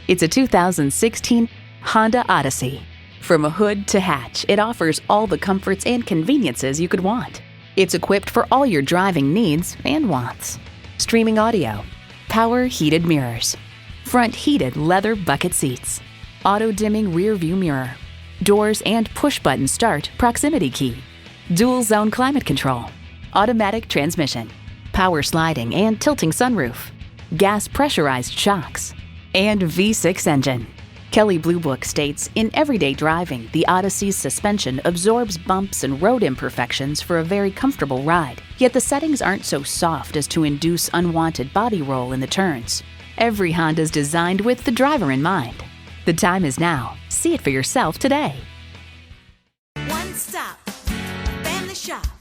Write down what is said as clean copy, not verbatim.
It's a 2016 Honda Odyssey. From hood to hatch, it offers all the comforts and conveniences you could want. It's equipped for all your driving needs and wants. Streaming audio, power heated mirrors, front heated leather bucket seats, auto dimming rear view mirror, doors and push button start proximity key, dual zone climate control, automatic transmission, power sliding and tilting sunroof, gas pressurized shocks, and V6 engine. Kelley Blue Book states, in everyday driving, the Odyssey's suspension absorbs bumps and road imperfections for a very comfortable ride. Yet the settings aren't so soft as to induce unwanted body roll in the turns. Every Honda's designed with the driver in mind. The time is now. See it for yourself today. One stop, family shop.